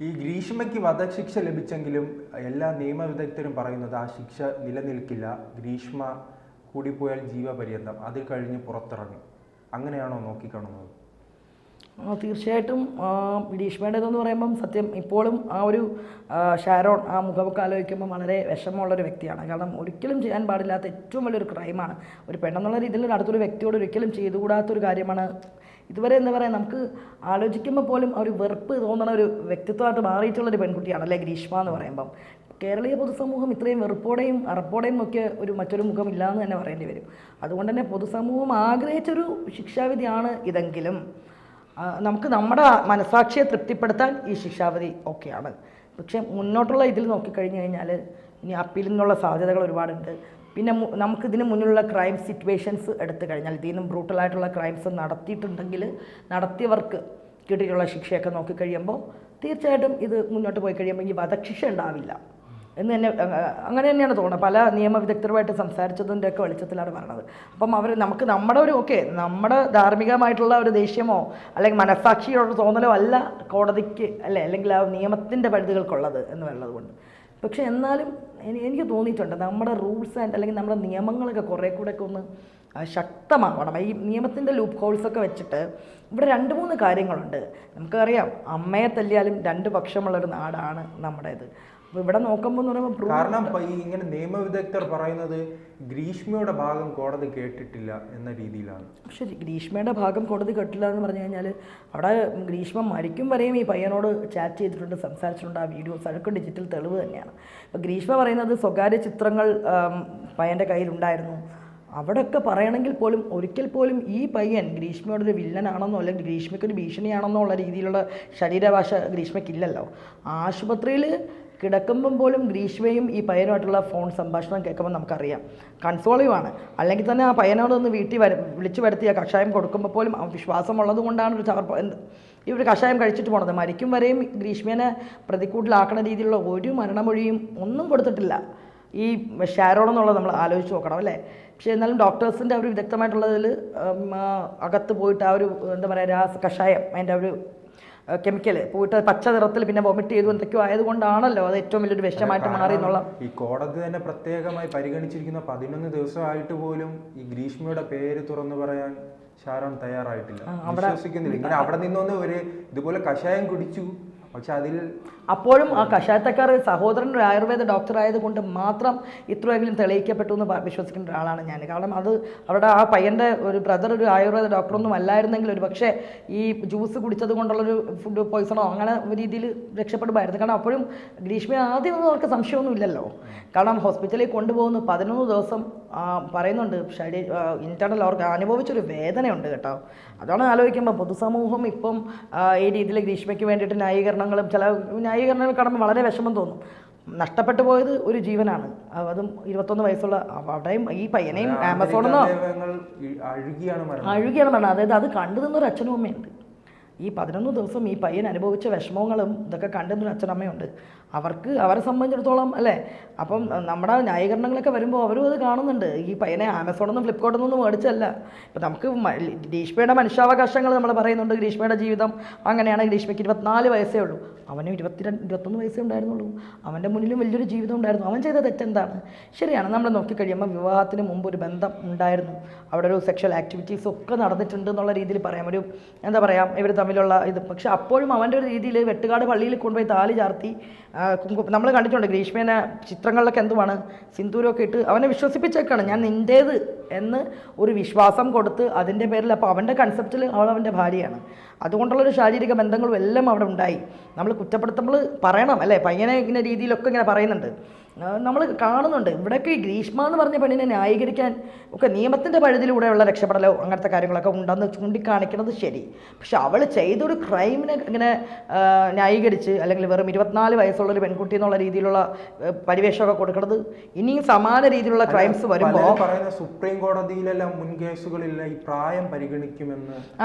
ഈ ഗ്രീഷ്മയ്ക്ക് വധശിക്ഷ ലഭിച്ചെങ്കിലും എല്ലാ നിയമവിദഗ്ധരും പറയുന്നത് ആ ശിക്ഷ നിലനിൽക്കില്ല. ഗ്രീഷ്മ കൂടിപ്പോയാൽ ജീവപര്യന്തം, അതിൽ കഴിഞ്ഞ് പുറത്തിറങ്ങും. അങ്ങനെയാണോ നോക്കിക്കാണുന്നത്? തീർച്ചയായിട്ടും ഗ്രീഷ്മയുടേതെന്ന് പറയുമ്പം സത്യം ഇപ്പോഴും ആ ഒരു ഷാരോൺ ആ മുഖമൊക്കെ ആലോചിക്കുമ്പോൾ വളരെ വിഷമമുള്ളൊരു വ്യക്തിയാണ്. കാരണം ഒരിക്കലും ചെയ്യാൻ പാടില്ലാത്ത ഏറ്റവും വലിയൊരു ക്രൈമാണ്. ഒരു പെണ്ണെന്നുള്ള രീതിയിൽ അടുത്തൊരു വ്യക്തിയോട് ഒരിക്കലും ചെയ്തുകൂടാത്തൊരു കാര്യമാണ്. ഇതുവരെ എന്താ പറയുക, നമുക്ക് ആലോചിക്കുമ്പോൾ പോലും ഒരു വെറുപ്പ് തോന്നുന്ന ഒരു വ്യക്തിത്വമായിട്ട് മാറിയിട്ടുള്ളൊരു പെൺകുട്ടിയാണ് അല്ലേ ഗ്രീഷ്മ എന്ന് പറയുമ്പം. കേരളീയ പൊതുസമൂഹം ഇത്രയും വെറുപ്പോടെയും അറപ്പോടെയും നോക്കിയ മറ്റൊരു മുഖമില്ല എന്ന് തന്നെ പറയേണ്ടി വരും. അതുകൊണ്ട് തന്നെ പൊതുസമൂഹം ആഗ്രഹിച്ചൊരു ശിക്ഷാവിധിയാണ് ഇതെങ്കിലും നമുക്ക് നമ്മുടെ മനസാക്ഷിയെ തൃപ്തിപ്പെടുത്താൻ ഈ ശിക്ഷാവിധി ഓക്കെയാണ്. പക്ഷേ മുന്നോട്ടുള്ള ഇതിൽ നോക്കിക്കഴിഞ്ഞ് കഴിഞ്ഞാൽ ഇനി അപ്പീലിൽ നിന്നുള്ള സാധ്യതകൾ ഒരുപാടുണ്ട്. പിന്നെ നമുക്കിതിന് മുന്നിലുള്ള ക്രൈം സിറ്റുവേഷൻസ് എടുത്തു കഴിഞ്ഞാൽ ഇതിൽ നിന്നും ബ്രൂട്ടലായിട്ടുള്ള ക്രൈംസ് നടത്തിയിട്ടുണ്ടെങ്കിൽ നടത്തിയവർക്ക് കിട്ടിയിട്ടുള്ള ശിക്ഷയൊക്കെ നോക്കിക്കഴിയുമ്പോൾ തീർച്ചയായിട്ടും ഇത് മുന്നോട്ട് പോയി കഴിയുമ്പോൾ ഈ വധശിക്ഷ ഉണ്ടാവില്ല എന്ന് തന്നെ അങ്ങനെ തന്നെയാണ് തോന്നുന്നത്. പല നിയമവിദഗ്ധരുമായിട്ട് സംസാരിച്ചതിൻ്റെയൊക്കെ വെളിച്ചത്തിലാണ് പറഞ്ഞത്. അപ്പം നമുക്ക് നമ്മുടെ ഒരു നമ്മുടെ ധാർമ്മികമായിട്ടുള്ള ഒരു ദേഷ്യമോ അല്ലെങ്കിൽ മനസ്സാക്ഷിയോട് തോന്നലോ അല്ല കോടതിക്ക് അല്ലെങ്കിൽ ആ നിയമത്തിൻ്റെ പരിധികൾക്കുള്ളത് എന്ന് പറയുന്നത് കൊണ്ട്. പക്ഷേ എന്നാലും എനിക്ക് തോന്നിയിട്ടുണ്ട് നമ്മുടെ റൂൾസ് ആൻഡ് അല്ലെങ്കിൽ നമ്മുടെ നിയമങ്ങളൊക്കെ കുറേ കൂടെയൊക്കെ ഒന്ന് ശക്തമാവണം. ഈ നിയമത്തിൻ്റെ ലൂപ്പ് ഹോൾസൊക്കെ വെച്ചിട്ട് ഇവിടെ 2-3 കാര്യങ്ങളുണ്ട്. നമുക്കറിയാം, അമ്മയെ തല്ലിയാലും 2 പക്ഷമുള്ളൊരു നാടാണ് നമ്മുടേത്. അപ്പോൾ ഇവിടെ നോക്കുമ്പോൾ എന്ന് പറയുമ്പോൾ കാരണം ഈ ഇങ്ങനെ നിയമവിദഗ്ധർ പറയുന്നത് ഗ്രീഷ്മയുടെ ഭാഗം കോടതി കേട്ടിട്ടില്ല എന്ന രീതിയിലാണ്. ശരി, ഗ്രീഷ്മയുടെ ഭാഗം കോടതി കേട്ടില്ല എന്ന് പറഞ്ഞു കഴിഞ്ഞാൽ അവിടെ ഗ്രീഷ്മ മരിക്കും വരെയും ഈ പയ്യനോട് ചാറ്റ് ചെയ്തിട്ടുണ്ട്, സംസാരിച്ചിട്ടുണ്ട്. ആ വീഡിയോസ് അതൊക്കെ ഡിജിറ്റൽ തെളിവ് തന്നെയാണ്. ഇപ്പോൾ ഗ്രീഷ്മ പറയുന്നത് സ്വകാര്യ ചിത്രങ്ങൾ പയ്യൻ്റെ കയ്യിലുണ്ടായിരുന്നു. അവിടെയൊക്കെ പറയണമെങ്കിൽ പോലും ഒരിക്കൽ പോലും ഈ പയ്യൻ ഗ്രീഷ്മയോടൊരു വില്ലനാണെന്നോ അല്ലെങ്കിൽ ഗ്രീഷ്മയ്ക്കൊരു ഭീഷണിയാണെന്നോ ഉള്ള രീതിയിലുള്ള ശരീരഭാഷ ഗ്രീഷ്മയ്ക്കില്ലല്ലോ. ആശുപത്രിയിൽ കിടക്കുമ്പം പോലും ഗ്രീഷ്മയും ഈ പയ്യനുമായിട്ടുള്ള ഫോൺ സംഭാഷണം കേൾക്കുമ്പോൾ നമുക്കറിയാം കൺസോളീവാണ്. അല്ലെങ്കിൽ തന്നെ ആ പയ്യനോട് ഒന്ന് വീട്ടിൽ വിളിച്ചു വരുത്തി ആ കഷായം കൊടുക്കുമ്പോൾ പോലും വിശ്വാസമുള്ളത് കൊണ്ടാണ് ഈ ഒരു കഷായം കഴിച്ചിട്ട് പോണത്. മരിക്കും വരെയും ഗ്രീഷ്മേനെ പ്രതിക്കൂട്ടിലാക്കണ രീതിയിലുള്ള ഒരു മരണമൊഴിയും ഒന്നും കൊടുത്തിട്ടില്ല ഈ ഷാരോൺ എന്നുള്ളത് നമ്മൾ ആലോചിച്ച് നോക്കണം അല്ലേ. പക്ഷേ എന്നാലും ഡോക്ടേഴ്സിൻ്റെ ഒരു വിദഗ്ധമായിട്ടുള്ളതിൽ അകത്ത് പോയിട്ട് ആ ഒരു എന്താ പറയുക കഷായം അതിൻ്റെ ഒരു കെമിക്കൽ പോയിട്ട് പച്ച നിറത്തിൽ പിന്നെ വൊമിറ്റ് ചെയ്തു എന്തൊക്കെയോ ആയതുകൊണ്ടാണല്ലോ അത് ഏറ്റവും വലിയൊരു വിഷമായിട്ട് മാറി എന്നുള്ള. ഈ കോടതി തന്നെ പ്രത്യേകമായി പരിഗണിച്ചിരിക്കുന്ന 11 ദിവസമായിട്ട് പോലും ഈ ഗ്രീഷ്മയുടെ പേര് തുറന്നു പറയാൻ ഷാരോൺ തയ്യാറായിട്ടില്ല, വിശ്വസിക്കുന്നില്ല. ഇങ്ങനെ അവിടെ നിന്നൊന്ന് ഒരു ഇതുപോലെ കഷായം കുടിച്ചു, പക്ഷെ അതിൽ അപ്പോഴും ആ കഷായത്തക്കാർ സഹോദരൻ ഒരു ആയുർവേദ ഡോക്ടർ ആയതുകൊണ്ട് മാത്രം ഇത്രയെങ്കിലും തെളിയിക്കപ്പെട്ടു എന്ന് വിശ്വസിക്കുന്ന ഒരാളാണ് ഞാൻ. കാരണം അത് അവിടെ ആ പയ്യൻ്റെ ഒരു ബ്രദർ ഒരു ആയുർവേദ ഡോക്ടറൊന്നും അല്ലായിരുന്നെങ്കിൽ ഒരു പക്ഷേ ഈ ജ്യൂസ് കുടിച്ചത് കൊണ്ടുള്ളൊരു ഫുഡ് പോയ്സണോ അങ്ങനെ രീതിയിൽ രക്ഷപ്പെടുമായിരുന്നു. കാരണം അപ്പോഴും ഗ്രീഷ്മ ആദ്യമൊന്നും അവർക്ക് സംശയമൊന്നും ഇല്ലല്ലോ. കാരണം ഹോസ്പിറ്റലിൽ കൊണ്ടുപോകുന്നു 11 ദിവസം പറയുന്നുണ്ട് ഇന്റേണൽ അവർക്ക് അനുഭവിച്ചൊരു വേദനയുണ്ട് കേട്ടോ. അതാണ് ആലോചിക്കുമ്പോൾ പൊതുസമൂഹം ഇപ്പം ഈ രീതിയിൽ ഗ്രീഷ്മയ്ക്ക് വേണ്ടിയിട്ട് ന്യായീകരണങ്ങളും ചില ന്യായീകരണങ്ങൾ കാണുമ്പോൾ വളരെ വിഷമം തോന്നും. നഷ്ടപ്പെട്ടു പോയത് ഒരു ജീവനാണ്, അതും 21 വയസ്സുള്ള. അവിടെയും ഈ പയ്യനെയും ആമസോണെന്നോ അഴുകിയാണ് മരണം. അതായത് അത് കണ്ടു നിന്നൊരു അച്ഛനും അമ്മയുണ്ട്. ഈ 11 ദിവസം ഈ പയ്യൻ അനുഭവിച്ച വിഷമങ്ങളും ഇതൊക്കെ കണ്ടെന്നൊരു അച്ഛനമ്മയുണ്ട്. അവരെ സംബന്ധിച്ചിടത്തോളം അല്ലേ. അപ്പം നമ്മുടെ ന്യായീകരണങ്ങളൊക്കെ വരുമ്പോൾ അവരും അത് കാണുന്നുണ്ട്. ഈ പയ്യനെ ആമസോണൊന്നും ഫ്ലിപ്കാർട്ടൊന്നും മേടിച്ചല്ല. ഇപ്പം നമുക്ക് ഗ്രീഷ്മയുടെ മനുഷ്യാവകാശങ്ങൾ നമ്മൾ പറയുന്നുണ്ട്. ഗ്രീഷ്മയുടെ ജീവിതം അങ്ങനെയാണ്. ഗ്രീഷ്മയ്ക്ക് 24 വയസ്സേ ഉള്ളൂ, അവനും 21 വയസ്സേ ഉണ്ടായിരുന്നുള്ളൂ. അവൻ്റെ മുന്നിലും വലിയൊരു ജീവിതം ഉണ്ടായിരുന്നു. അവൻ ചെയ്ത തെറ്റെന്താണ്? ശരിയാണ്, നമ്മൾ നോക്കിക്കഴിയുമ്പോൾ വിവാഹത്തിന് മുമ്പ് ഒരു ബന്ധം ഉണ്ടായിരുന്നു, അവിടെ ഒരു സെക്ഷൽ ആക്ടിവിറ്റീസ് ഒക്കെ നടന്നിട്ടുണ്ട് എന്നുള്ള രീതിയിൽ പറയാം. ഒരു എന്താ പറയുക ഇവർ തമ്മിലുള്ള ഇത്. പക്ഷെ അപ്പോഴും അവൻ്റെ ഒരു രീതിയിൽ വെട്ടുകാട് പള്ളിയിൽ കൊണ്ടുപോയി താലി ചാർത്തി നമ്മൾ കണ്ടിട്ടുണ്ട്. ഗ്രീഷ്മേനെ ചിത്രങ്ങളിലൊക്കെ എന്തുവാണ് സിന്ദൂരമൊക്കെ ഇട്ട് അവനെ വിശ്വസിപ്പിച്ചേക്കാണ് ഞാൻ നിൻ്റേത് എന്ന് ഒരു വിശ്വാസം കൊടുത്ത് അതിൻ്റെ പേരിൽ. അപ്പോൾ അവൻ്റെ കൺസെപ്റ്റിൽ അവൻ്റെ ഭാര്യയാണ്. അതുകൊണ്ടുള്ളൊരു ശാരീരിക ബന്ധങ്ങളും എല്ലാം അവിടെ ഉണ്ടായി. നമ്മൾ കുറ്റപ്പെടുത്തുമ്പോൾ പറയണം അല്ലേ. പയ്യനെ ഇങ്ങനെ രീതിയിലൊക്കെ ഇങ്ങനെ പറയുന്നുണ്ട്, നമ്മൾ കാണുന്നുണ്ട്. ഇവിടെയൊക്കെ ഈ ഗ്രീഷ്മ എന്ന് പറഞ്ഞ പെണ്ണിനെ ന്യായീകരിക്കാൻ ഒക്കെ നിയമത്തിൻ്റെ പരിധിയിലൂടെയുള്ള രക്ഷപ്പെടലോ അങ്ങനത്തെ കാര്യങ്ങളൊക്കെ ഉണ്ടെന്ന് ചൂണ്ടിക്കാണിക്കുന്നത് ശരി. പക്ഷെ അവൾ ചെയ്തൊരു ക്രൈമിനെ ഇങ്ങനെ ന്യായീകരിച്ച് അല്ലെങ്കിൽ വെറും 24 വയസ്സുള്ളൊരു പെൺകുട്ടി എന്നുള്ള രീതിയിലുള്ള പരിവേഷമൊക്കെ കൊടുക്കുന്നത് ഇനിയും സമാന രീതിയിലുള്ള ക്രൈംസ് വരുമ്പോൾ സുപ്രീം കോടതിയിലെല്ലാം മുൻ കേസുകളില്ല ഈ പ്രായം പരിഗണിക്കുമെന്ന്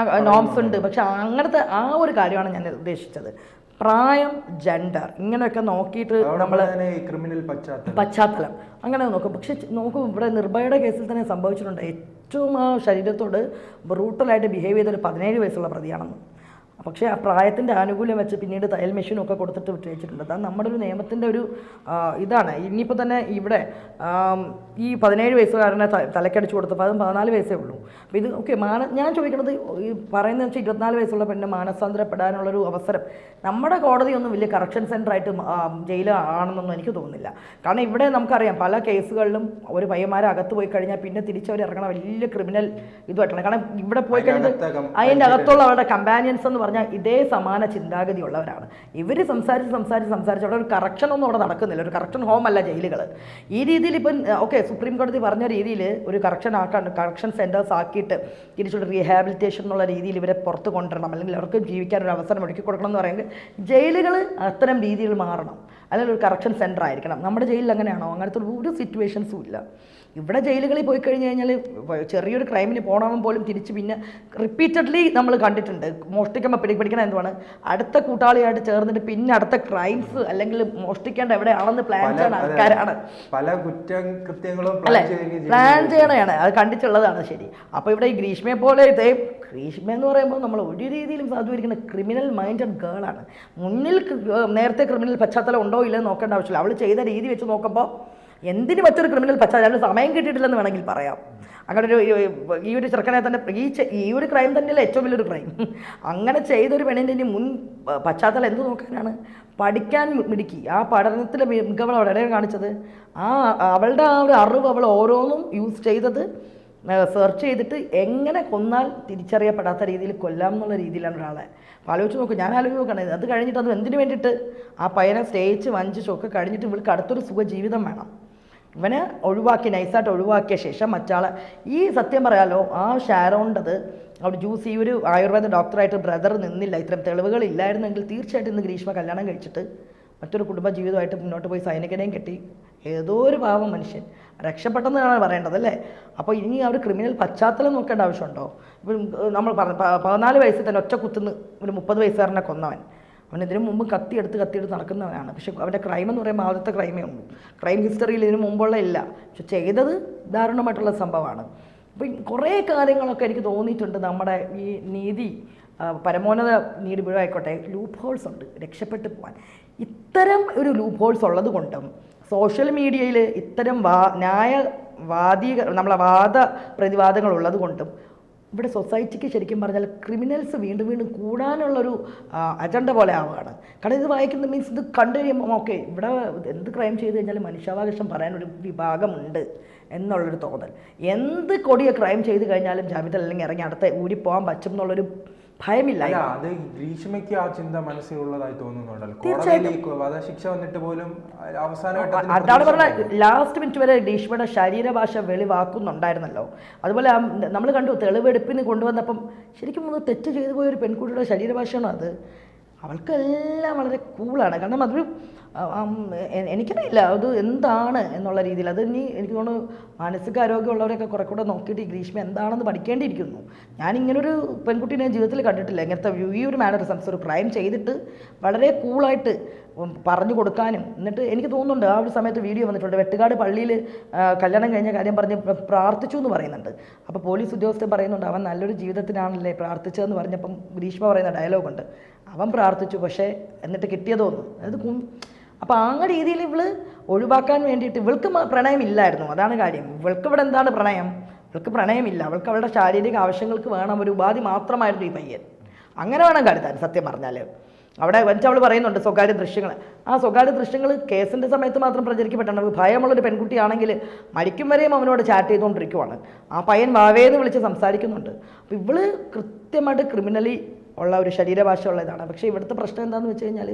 നോംസ് ഉണ്ട്. പക്ഷെ അങ്ങനത്തെ ആ ഒരു കാര്യമാണ് ഞാൻ ഉദ്ദേശിച്ചത്. പ്രായം, ജെൻഡർ ഇങ്ങനെയൊക്കെ നോക്കിയിട്ട് നമ്മൾ ക്രിമിനൽ പശ്ചാത്തലം അങ്ങനെ നോക്കും. പക്ഷെ നോക്കും, ഇവിടെ നിർഭയയുടെ കേസിൽ തന്നെ സംഭവിച്ചിട്ടുണ്ട്. ഏറ്റവും ആ ശരീരത്തോട് ബ്രൂട്ടലായിട്ട് ബിഹേവ് ചെയ്തൊരു 17 വയസ്സുള്ള പ്രതിയാണെന്ന്. പക്ഷേ ആ പ്രായത്തിൻ്റെ ആനുകൂല്യം വെച്ച് പിന്നീട് തയ്യൽ മെഷീനും ഒക്കെ കൊടുത്തിട്ട് വിട്ടയച്ചിട്ടുണ്ട്. അതാണ് നമ്മുടെ ഒരു നിയമത്തിൻ്റെ ഒരു ഇതാണ്. ഇനിയിപ്പോൾ തന്നെ ഇവിടെ ഈ 17 വയസ്സുകാരനെ തലക്കടിച്ചു കൊടുത്തപ്പോൾ അതും 14 വയസ്സേ ഉള്ളൂ. അപ്പോൾ ഇത് ഓക്കെ ഞാൻ ചോദിക്കുന്നത് ഈ പറയുന്നത് വെച്ചാൽ 24 വയസ്സുള്ള പെണ്ണ് മാനസാന്തരപ്പെടാനുള്ളൊരു അവസരം നമ്മുടെ കോടതിയൊന്നും വലിയ കറക്ഷൻ സെൻ്ററായിട്ട് ജയിൽ ആണെന്നൊന്നും എനിക്ക് തോന്നുന്നില്ല. കാരണം ഇവിടെ നമുക്കറിയാം പല കേസുകളിലും ഒരു പയ്യന്മാരെ അകത്ത് പോയി കഴിഞ്ഞാൽ പിന്നെ തിരിച്ചവർ ഇറങ്ങണ വലിയ ക്രിമിനൽ ഇതുമായിട്ടാണ്. കാരണം ഇവിടെ പോയി കഴിഞ്ഞിട്ട് അതിൻ്റെ അകത്തുള്ള അവരുടെ കമ്പാനിയൻസ് എന്ന് പറഞ്ഞാൽ ഇതേ സമാന ചിന്താഗതി ഉള്ളവരാണ്. ഇവർ സംസാരിച്ച് അവിടെ ഒരു കറക്ഷൻ ഒന്നും അവിടെ നടക്കുന്നില്ല. ഒരു കറക്ഷൻ ഹോം അല്ല ജയിലുകൾ. ഈ രീതിയിൽ ഇപ്പം ഓക്കെ സുപ്രീം കോടതി പറഞ്ഞ രീതിയിൽ ഒരു കറക്ഷൻ സെൻറ്റേഴ്സ് ആക്കിയിട്ട് തിരിച്ചൊരു റീഹാബിലിറ്റേഷൻ എന്നുള്ള രീതിയിൽ ഇവരെ പുറത്ത് കൊണ്ടുവരണം, അല്ലെങ്കിൽ അവർക്ക് ജീവിക്കാൻ ഒരു അവസരം ഒരുക്കി കൊടുക്കണം എന്ന് പറയുന്നത് ജയിലുകൾ അത്തരം രീതിയിൽ മാറണം, അല്ലെങ്കിൽ ഒരു കറക്ഷൻ സെൻറ്റർ ആയിരിക്കണം. നമ്മുടെ ജയിലിൽ അങ്ങനെയാണോ? അങ്ങനത്തെ ഒരു സിറ്റുവേഷൻസും ഇല്ല. ഇവിടെ ജയിലുകളിൽ പോയി കഴിഞ്ഞ് കഴിഞ്ഞാൽ ചെറിയൊരു ക്രൈമിന് പോകണമെന്ന് പോലും തിരിച്ച് പിന്നെ റിപ്പീറ്റഡ്ലി നമ്മൾ കണ്ടിട്ടുണ്ട്. മോഷ്ടിക്കുമ്പോൾ പിടിക്കണം എന്തുവാണ് അടുത്ത കൂട്ടാളിയായിട്ട് ചേർന്നിട്ട് പിന്നെ അടുത്ത ക്രൈംസ് അല്ലെങ്കിൽ മോഷ്ടിക്കേണ്ട എവിടെയാണെന്ന് പ്ലാൻ ചെയ്യുന്ന ആൾക്കാരാണ്. പല കുറ്റകൃത്യങ്ങളും പ്ലാൻ ചെയ്യണതാണ്, അത് കണ്ടിട്ടുള്ളതാണ്. ശരി. അപ്പോൾ ഇവിടെ ഈ ഗ്രീഷ്മയെ പോലെ ഗ്രീഷ്മ എന്ന് പറയുമ്പോൾ നമ്മൾ ഒരു രീതിയിലും സാധൂകരിക്കുന്ന ക്രിമിനൽ മൈൻഡഡ് ഗേളാണ്. മുന്നിൽ നേരത്തെ ക്രിമിനൽ പശ്ചാത്തലം ഉണ്ടോ ഇല്ലെന്ന് നോക്കേണ്ട ആവശ്യമില്ല. അവൾ ചെയ്ത രീതി വെച്ച് നോക്കുമ്പോൾ എന്തിന് മറ്റൊരു ക്രിമിനൽ പശ്ചാത്തലം സമയം കിട്ടിയിട്ടില്ലെന്ന് വേണമെങ്കിൽ പറയാം. അങ്ങനെ ഈ ഒരു ചെറുക്കനെ തന്നെ ഈ ഒരു ക്രൈം തന്നെയല്ല ഏറ്റവും വലിയൊരു ക്രൈം. അങ്ങനെ ചെയ്തൊരു പെണ്ണിൻ്റെ ഇനി മുൻ പശ്ചാത്തലം എന്ത് നോക്കാനാണ്? പഠിക്കാൻ മിടുക്കി. ആ പഠനത്തിലെ മികവ് വളരെ കാണിച്ചത് അവളുടെ ആ ഒരു അറിവ് അവൾ ഓരോന്നും യൂസ് ചെയ്തത് സെർച്ച് ചെയ്തിട്ട് എങ്ങനെ കൊന്നാൽ തിരിച്ചറിയപ്പെടാത്ത രീതിയിൽ കൊല്ലാം എന്നുള്ള രീതിയിലാണ് ഒരാളെ. അപ്പോൾ ആലോചിച്ച് നോക്കും. ഞാൻ ആലോചിച്ച് നോക്കുകയാണ് അത് കഴിഞ്ഞിട്ട് അത് എന്തിനു വേണ്ടിയിട്ട് ആ പയ്യനെ സ്റ്റേജ് വഞ്ചിച്ചൊക്കെ കഴിഞ്ഞിട്ട് ഇവൾക്ക് അടുത്തൊരു സുഖജീവിതം വേണം. ഇവനെ ഒഴിവാക്കി നൈസായിട്ട് ഒഴിവാക്കിയ ശേഷം മറ്റാളെ ഈ സത്യം പറയാലോ ആ ഷാരോണ്ടത് അവിടെ ഈ ഒരു ആയുർവേദ ഡോക്ടറായിട്ട് ബ്രദർ നിന്നില്ല, ഇത്തരം തെളിവുകൾ ഇല്ലായിരുന്നെങ്കിൽ തീർച്ചയായിട്ടും ഇന്ന് ഗ്രീഷ്മ കല്യാണം കഴിച്ചിട്ട് മറ്റൊരു കുടുംബജീവിതമായിട്ട് മുന്നോട്ട് പോയി സൈനികനെയും കെട്ടി ഏതോ ഒരു പാവം മനുഷ്യൻ രക്ഷപ്പെട്ടെന്നാണ് പറയേണ്ടത് അല്ലേ. അപ്പോൾ ഇനി അവർ ക്രിമിനൽ പശ്ചാത്തലം നോക്കേണ്ട ആവശ്യമുണ്ടോ? ഇപ്പം നമ്മൾ 14 വയസ്സിൽ തന്നെ ഒറ്റ കുത്തുന്ന് ഒരു 30 വയസ്സുകാരനെ കൊന്നവൻ. അവൻ ഇതിനു മുമ്പ് കത്തിയെടുത്ത് നടക്കുന്നവനാണ്. പക്ഷെ അവൻ്റെ ക്രൈം എന്ന് പറയുമ്പോൾ ആദ്യത്തെ ക്രൈമേ ഉള്ളൂ. ക്രൈം ഹിസ്റ്ററിയിൽ ഇതിനു മുമ്പുള്ള ഇല്ല. പക്ഷെ ചെയ്തത് ദാരുണമായിട്ടുള്ള സംഭവമാണ്. അപ്പം കുറേ കാര്യങ്ങളൊക്കെ എനിക്ക് തോന്നിയിട്ടുണ്ട്. നമ്മുടെ ഈ നീതി പരമോന്നത നീതി ആയിക്കോട്ടെ ലൂപ്പ് ഹോൾസ് ഉണ്ട് രക്ഷപ്പെട്ടു പോകാൻ. ഇത്തരം ഒരു ലൂപ്പ് ഹോൾസ് ഉള്ളത് കൊണ്ടും സോഷ്യൽ മീഡിയയിൽ ഇത്തരം നമ്മളെ പ്രതിവാദങ്ങൾ ഉള്ളത് കൊണ്ടും ഇവിടെ സൊസൈറ്റിക്ക് ശരിക്കും പറഞ്ഞാൽ ക്രിമിനൽസ് വീണ്ടും കൂടാനുള്ളൊരു അജണ്ട പോലെ ആവുകയാണ്. കാരണം ഇത് വായിക്കുന്ന മീൻസ് ഇത് കണ്ടു കഴിയുമ്പോൾ ഓക്കെ ഇവിടെ എന്ത് ക്രൈം ചെയ്ത് കഴിഞ്ഞാൽ മനുഷ്യാവകാശം പറയാനൊരു വിഭാഗമുണ്ട് എന്നുള്ളൊരു തോന്നൽ. എന്ത് കൊടിയ ക്രൈം ചെയ്ത് കഴിഞ്ഞാലും ജാമ്യത്തിൽ അല്ലെങ്കിൽ ഇറങ്ങി അടുത്ത ഊരിപ്പോകാൻ പറ്റും എന്നുള്ളൊരു ഭയമില്ല. അത് ഗ്രീഷ്മയ്ക്ക് ആ ചിന്ത മനസ്സിലുള്ളതായി തോന്നുന്നുണ്ടല്ലോ. വധശിക്ഷ വന്നിട്ട് പോലും അവസാനമായിട്ട് അതാണ് പറഞ്ഞ ലാസ്റ്റ് മിനിറ്റ് വരെ ഗ്രീഷ്മയുടെ ശരീരഭാഷ വെളിവാക്കുന്നുണ്ടായിരുന്നല്ലോ. അതുപോലെ നമ്മൾ കണ്ടു തെളിവെടുപ്പിന് കൊണ്ടുവന്നപ്പം ശരിക്കും ഒന്ന് തെറ്റ് ചെയ്തു പോയൊരു പെൺകുട്ടിയുടെ ശരീരഭാഷയാണോ അത്. അവൾക്കെല്ലാം വളരെ കൂളാണ്. കാരണം അതൊരു എനിക്കറിയില്ല അത് എന്താണ് എന്നുള്ള രീതിയിൽ. അത് ഇനി എനിക്ക് തോന്നുന്നു മാനസികാരോഗ്യമുള്ളവരൊക്കെ കുറെ കൂടെ നോക്കിയിട്ട് ഈ ഗ്രീഷ്മ എന്താണെന്ന് പഠിക്കേണ്ടിയിരിക്കുന്നു. ഞാനിങ്ങനൊരു പെൺകുട്ടീനെ ജീവിതത്തിൽ കണ്ടിട്ടില്ല. ഇങ്ങനത്തെ ഈ ഒരു മാനറിസംസ് ഒരു ക്രൈം ചെയ്തിട്ട് വളരെ കൂളായിട്ട് പറഞ്ഞു കൊടുക്കാനും. എന്നിട്ട് എനിക്ക് തോന്നുന്നുണ്ട് ആ ഒരു സമയത്ത് വീഡിയോ വന്നിട്ടുണ്ട്. വെട്ടുകാട് പള്ളിയിൽ കല്യാണം കഴിഞ്ഞ കാര്യം പറഞ്ഞ് പ്രാർത്ഥിച്ചു എന്ന് പറയുന്നുണ്ട്. അപ്പോൾ പോലീസ് ഉദ്യോഗസ്ഥൻ പറയുന്നുണ്ട് അവൻ നല്ലൊരു ജീവിതത്തിനാണല്ലേ പ്രാർത്ഥിച്ചതെന്ന് പറഞ്ഞപ്പം ഗ്രീഷ്മ പറയുന്ന ഡയലോഗുണ്ട് അവൻ പ്രാർത്ഥിച്ചു പക്ഷേ എന്നിട്ട് കിട്ടിയതോന്നു. അതായത് അപ്പോൾ ആ രീതിയിൽ ഇവള് ഒഴിവാക്കാൻ വേണ്ടിയിട്ട് ഇവൾക്ക് പ്രണയമില്ലായിരുന്നു. അതാണ് കാര്യം. ഇവൾക്ക് ഇവിടെ എന്താണ് പ്രണയം? ഇവൾക്ക് പ്രണയമില്ല. അവൾക്ക് അവളുടെ ശാരീരിക ആവശ്യങ്ങൾക്ക് വേണം ഒരു ഉപാധി മാത്രമായിരുന്നു ഈ പയ്യൻ. അങ്ങനെ വേണം കരുതാൻ സത്യം പറഞ്ഞാൽ. അവിടെ വെച്ച് അവൾ പറയുന്നുണ്ട് സ്വകാര്യ ദൃശ്യങ്ങൾ. ആ സ്വകാര്യ ദൃശ്യങ്ങൾ കേസിൻ്റെ സമയത്ത് മാത്രം പ്രചരിക്കപ്പെട്ടാണ്. ഭയമുള്ളൊരു പെൺകുട്ടിയാണെങ്കിൽ മരിക്കും വരെയും അവനോട് ചാറ്റ് ചെയ്തുകൊണ്ടിരിക്കുവാണ്. ആ പയ്യൻ വാവേന്ന് വിളിച്ച് സംസാരിക്കുന്നുണ്ട്. അപ്പോൾ ഇവള് കൃത്യമായിട്ട് ക്രിമിനലി ഉള്ള ഒരു ശരീരഭാഷ ഉള്ളതാണ്. പക്ഷേ ഇവിടുത്തെ പ്രശ്നം എന്താണെന്ന് വെച്ച് കഴിഞ്ഞാൽ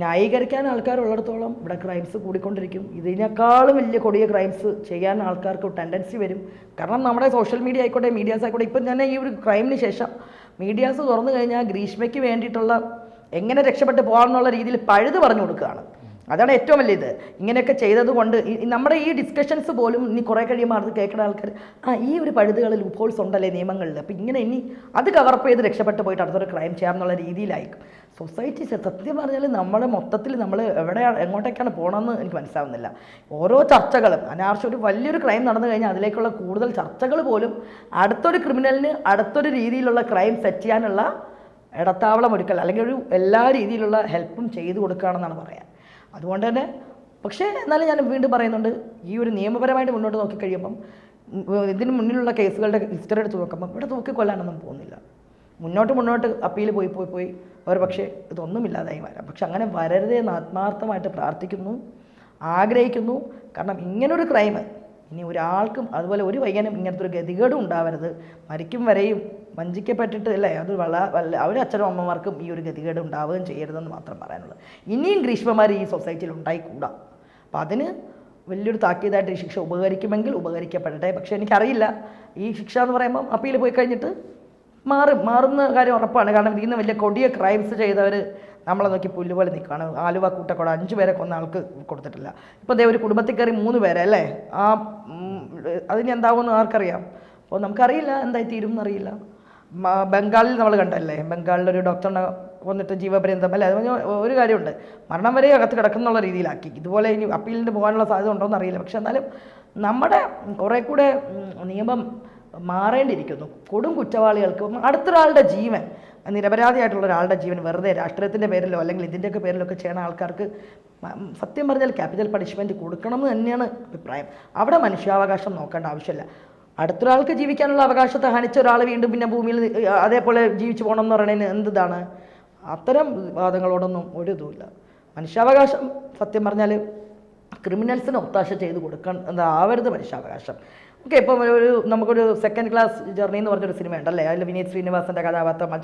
ന്യായീകരിക്കാൻ ആൾക്കാരുള്ളിടത്തോളം ഇവിടെ ക്രൈംസ് കൂടിക്കൊണ്ടിരിക്കും. ഇതിനേക്കാളും വലിയ കൊടിയ ക്രൈംസ് ചെയ്യാൻ ആൾക്കാർക്ക് ടെൻഡൻസി വരും. കാരണം നമ്മുടെ സോഷ്യൽ മീഡിയ ആയിക്കോട്ടെ മീഡിയാസ് ആയിക്കോട്ടെ ഇപ്പം തന്നെ ഈ ഒരു ക്രൈമിന് ശേഷം മീഡിയാസ് തുറന്നു കഴിഞ്ഞാൽ ഗ്രീഷ്മയ്ക്ക് വേണ്ടിയിട്ടുള്ള എങ്ങനെ രക്ഷപ്പെട്ട് പോകാമെന്നുള്ള രീതിയിൽ പഴുത് പറഞ്ഞു കൊടുക്കുകയാണ്. അതാണ് ഏറ്റവും വലിയ ഇത്. ഇങ്ങനെയൊക്കെ ചെയ്തത് കൊണ്ട് നമ്മുടെ ഈ ഡിസ്കഷൻസ് പോലും ഇനി കുറേ കഴിയുമ്പോൾ അത് കേൾക്കുന്ന ആൾക്കാർ ഈ ഒരു പഴുതുകളിൽ ലൂപ്പ് ഹോൾസ് ഉണ്ടല്ലേ നിയമങ്ങളിൽ, അപ്പോൾ ഇങ്ങനെ ഇനി അത് കവറപ്പ് ചെയ്ത് രക്ഷപ്പെട്ട് പോയിട്ട് അടുത്തൊരു ക്രൈം ചെയ്യാമെന്നുള്ള രീതിയിലായിരിക്കും സൊസൈറ്റി. സത്യം പറഞ്ഞാൽ നമ്മളെ മൊത്തത്തിൽ നമ്മൾ എങ്ങോട്ടേക്കാണ് പോകണമെന്ന് എനിക്ക് മനസ്സിലാവുന്നില്ല. ഓരോ ചർച്ചകളും അനാവശ്യം ഒരു വലിയൊരു ക്രൈം നടന്നു കഴിഞ്ഞാൽ അതിലേക്കുള്ള കൂടുതൽ ചർച്ചകൾ പോലും അടുത്തൊരു ക്രിമിനലിന് അടുത്തൊരു രീതിയിലുള്ള ക്രൈം സെറ്റ് ചെയ്യാനുള്ള ഇടത്താവളം ഒരുക്കൽ അല്ലെങ്കിൽ ഒരു എല്ലാ രീതിയിലുള്ള ഹെൽപ്പും ചെയ്തു കൊടുക്കുകയാണെന്നാണ് പറയാൻ. അതുകൊണ്ട് തന്നെ പക്ഷേ എന്നാലും ഞാൻ വീണ്ടും പറയുന്നുണ്ട്, ഈ ഒരു നിയമപരമായിട്ട് മുന്നോട്ട് നോക്കിക്കഴിയുമ്പം ഇതിന് മുന്നിലുള്ള കേസുകളുടെ ഹിസ്റ്ററി എടുത്ത് നോക്കുമ്പം ഇവിടെ തൂക്കിക്കൊല്ലാനൊന്നും പോകുന്നില്ല. മുന്നോട്ട് അപ്പീൽ പോയി ഒരു പക്ഷേ ഇതൊന്നുമില്ലാതായി വരാം. പക്ഷെ അങ്ങനെ വരരുതേ എന്ന് ആത്മാർത്ഥമായിട്ട് പ്രാർത്ഥിക്കുന്നു, ആഗ്രഹിക്കുന്നു. കാരണം ഇങ്ങനൊരു ക്രൈം ഇനി ഒരാൾക്കും അതുപോലെ ഒരു പയ്യനും ഇങ്ങനത്തെ ഒരു ഗതികേടും ഉണ്ടാവരുത്. മരിക്കും വരെയും വഞ്ചിക്കപ്പെട്ടിട്ട് അല്ലേ, അത് അവരുടെ അച്ഛനും അമ്മമാർക്കും ഈ ഒരു ഗതികേട് ഉണ്ടാവുകയും ചെയ്യരുതെന്ന് മാത്രം പറയാനുള്ളത്. ഇനിയും ഗ്രീഷ്മമാർ ഈ സൊസൈറ്റിയിൽ ഉണ്ടായിക്കൂടാ. അപ്പം അതിന് വലിയൊരു താക്കീതായിട്ട് ഈ ശിക്ഷ ഉപകരിക്കുമെങ്കിൽ ഉപകരിക്കപ്പെടട്ടെ. പക്ഷേ എനിക്കറിയില്ല ഈ ശിക്ഷ എന്ന് പറയുമ്പം അപ്പീൽ പോയി കഴിഞ്ഞിട്ട് മാറുന്ന കാര്യം ഉറപ്പാണ്. കാരണം ഇതിൽ നിന്ന് വലിയ കൊടിയ ക്രൈംസ് ചെയ്തവർ നമ്മളെ നോക്കി പുല്ലുപോലെ നിൽക്കുകയാണ്. ആലുവ കൂട്ടക്കൊട 5 പേരെ കൊന്ന ആൾക്ക് കൊടുത്തിട്ടില്ല. ഇപ്പോൾ അതേ ഒരു കുടുംബത്തിൽ കയറി 3 പേരെ അല്ലേ, അതിന് എന്താവുമെന്ന് ആർക്കറിയാം. അപ്പോൾ നമുക്കറിയില്ല എന്തായി തീരും എന്നറിയില്ല. ബംഗാളിൽ നമ്മൾ കണ്ടല്ലേ, ബംഗാളിലൊരു ഡോക്ടറിനെ കൊന്നിട്ട് ജീവപര്യന്തം അല്ലേ, അത് ഒരു കാര്യമുണ്ട്, മരണം വരെ അകത്ത് കിടക്കുന്നുള്ള രീതിയിലാക്കി. ഇതുപോലെ ഇനി അപ്പീലിന് പോകാനുള്ള സാധ്യത ഉണ്ടോ എന്നറിയില്ല. പക്ഷെ എന്നാലും നമ്മുടെ കുറേ കൂടെ നിയമം മാറേണ്ടിയിരിക്കുന്നു. കൊടും കുറ്റവാളികൾക്ക് അടുത്തൊരാളുടെ ജീവൻ, നിരപരാധിയായിട്ടുള്ള ഒരാളുടെ ജീവൻ വെറുതെ രാഷ്ട്രീയത്തിൻ്റെ പേരിലോ അല്ലെങ്കിൽ ഇതിൻ്റെയൊക്കെ പേരിലൊക്കെ ചെയ്യുന്ന ആൾക്കാർക്ക് സത്യം പറഞ്ഞാൽ ക്യാപിറ്റൽ പണിഷ്മെൻറ്റ് കൊടുക്കണം എന്ന് തന്നെയാണ് അഭിപ്രായം. അവിടെ മനുഷ്യാവകാശം നോക്കേണ്ട ആവശ്യമില്ല. അടുത്തൊരാൾക്ക് ജീവിക്കാനുള്ള അവകാശത്തെ ഹനിച്ച ഒരാൾ വീണ്ടും പിന്നെ ഭൂമിയിൽ അതേപോലെ ജീവിച്ചു പോകണം എന്ന് പറയുന്നതിന് എന്താണ്? അത്തരം വാദങ്ങളോടൊന്നും ഒരു ഇതുമില്ല. മനുഷ്യാവകാശം സത്യം പറഞ്ഞാൽ ക്രിമിനൽസിന് ഒത്താശ ചെയ്ത് കൊടുക്കാൻ എന്താവരുത് മനുഷ്യാവകാശം. ഓക്കെ, ഇപ്പം നമുക്കൊരു സെക്കൻഡ് ക്ലാസ് ജേർണി എന്ന് പറഞ്ഞൊരു സിനിമ ഉണ്ടല്ലേ, അതിൽ വിനീത് ശ്രീനിവാസൻ്റെ കഥാപാത്രം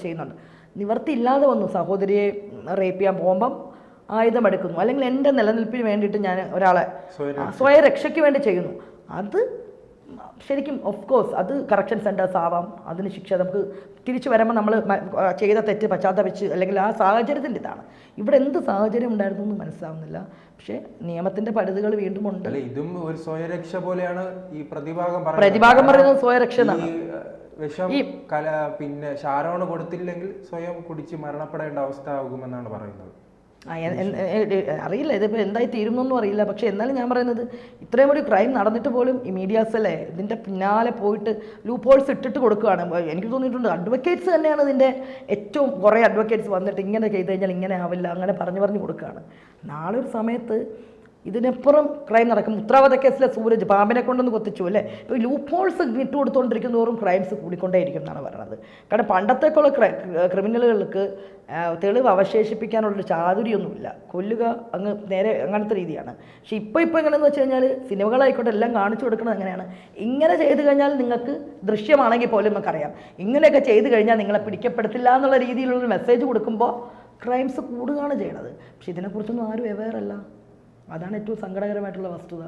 ചെയ്യുന്നുണ്ട്. നിവർത്തിയില്ലാതെ വന്നു, സഹോദരിയെ റേപ്പ് ചെയ്യാൻ പോകുമ്പം ആയുധമെടുക്കുന്നു, അല്ലെങ്കിൽ എൻ്റെ നിലനിൽപ്പിന് വേണ്ടിയിട്ട് ഞാൻ ഒരാളെ സ്വയരക്ഷയ്ക്ക് വേണ്ടി ചെയ്യുന്നു. അത് ശരിക്കും ഓഫ് കോഴ്സ് അത് കറക്ഷൻ സെൻറ്റേഴ്സ് ആവാം, അതിന് ശിക്ഷ നമുക്ക് തിരിച്ചു വരുമ്പോൾ നമ്മൾ ചെയ്ത തെറ്റ് പശ്ചാത്തപിച്ച് അല്ലെങ്കിൽ ആ സാഹചര്യത്തിൻ്റെ ഇതാണ്. ഇവിടെ എന്ത് സാഹചര്യം ഉണ്ടായിരുന്നു എന്ന് മനസ്സിലാവുന്നില്ല. പക്ഷേ നിയമത്തിന്റെ പരിധികൾ വീണ്ടും ഉണ്ട്. ഇതും ഒരു സ്വയരക്ഷ പോലെയാണ് ഈ പ്രതിഭാഗം പറയുന്നത്. സ്വയരക്ഷ എന്നാണ്. വിഷം പിന്നെ ഷാരോണ് കൊടുത്തില്ലെങ്കിൽ സ്വയം കുടിച്ച് മരണപ്പെടേണ്ട അവസ്ഥ ആകുമെന്നാണ് പറയുന്നത്. അറിയില്ല ഇതിപ്പോൾ എന്തായി തീരുമെന്നൊന്നും അറിയില്ല. പക്ഷേ എന്നാലും ഞാൻ പറയുന്നത് ഇത്രയും ഒരു ക്രൈം നടന്നിട്ട് പോലും ഈ മീഡിയാസ് അല്ലേ ഇതിൻ്റെ പിന്നാലെ പോയിട്ട് ലൂപ്പ് ഹോൾസ് ഇട്ടിട്ട് കൊടുക്കുകയാണ്. എനിക്ക് തോന്നിയിട്ടുണ്ട് അഡ്വക്കേറ്റ്സ് തന്നെയാണ് ഇതിൻ്റെ ഏറ്റവും കുറേ അഡ്വക്കേറ്റ്സ് വന്നിട്ട് ഇങ്ങനെ ചെയ്ത് കഴിഞ്ഞാൽ ഇങ്ങനെ ആവില്ല അങ്ങനെ പറഞ്ഞു കൊടുക്കുകയാണ്. നാളെ ഒരു സമയത്ത് ഇതിനപ്പുറം ക്രൈം നടക്കും. ഉത്തരവാദ കേസിലെ സൂരജ് പാമ്പിനെ കൊണ്ടൊന്ന് കൊത്തിച്ചു അല്ലേ. ഇപ്പോൾ ലൂപ്പ് ഹോൾസ് ഇട്ട് കൊടുത്തുകൊണ്ടിരിക്കുന്നതോറും ക്രൈംസ് കൂടിക്കൊണ്ടേയിരിക്കും എന്നാണ് പറയുന്നത്. കാരണം പണ്ടത്തേക്കുള്ള ക്രിമിനലുകൾക്ക് തെളിവ് അവശേഷിപ്പിക്കാനുള്ളൊരു ചാതുര്യമൊന്നുമില്ല, കൊല്ലുക അങ്ങ് നേരെ അങ്ങനത്തെ രീതിയാണ്. പക്ഷെ ഇപ്പോൾ എങ്ങനെയെന്ന് വെച്ച് കഴിഞ്ഞാൽ സിനിമകളായിക്കോട്ടെ എല്ലാം കാണിച്ചു കൊടുക്കുന്നത് എങ്ങനെയാണ്, ഇങ്ങനെ ചെയ്ത് കഴിഞ്ഞാൽ നിങ്ങൾക്ക് ദൃശ്യമാണെങ്കിൽ പോലും നമുക്കറിയാം ഇങ്ങനെയൊക്കെ ചെയ്ത് കഴിഞ്ഞാൽ നിങ്ങളെ പിടിക്കപ്പെടുത്തില്ല എന്നുള്ള രീതിയിലുള്ളൊരു മെസ്സേജ് കൊടുക്കുമ്പോൾ ക്രൈംസ് കൂടുകയാണ് ചെയ്യണത്. പക്ഷെ ഇതിനെക്കുറിച്ചൊന്നും ആരും അവെയർ അല്ല. അതാണ് ഏറ്റവും സങ്കടകരമായിട്ടുള്ള വസ്തുത.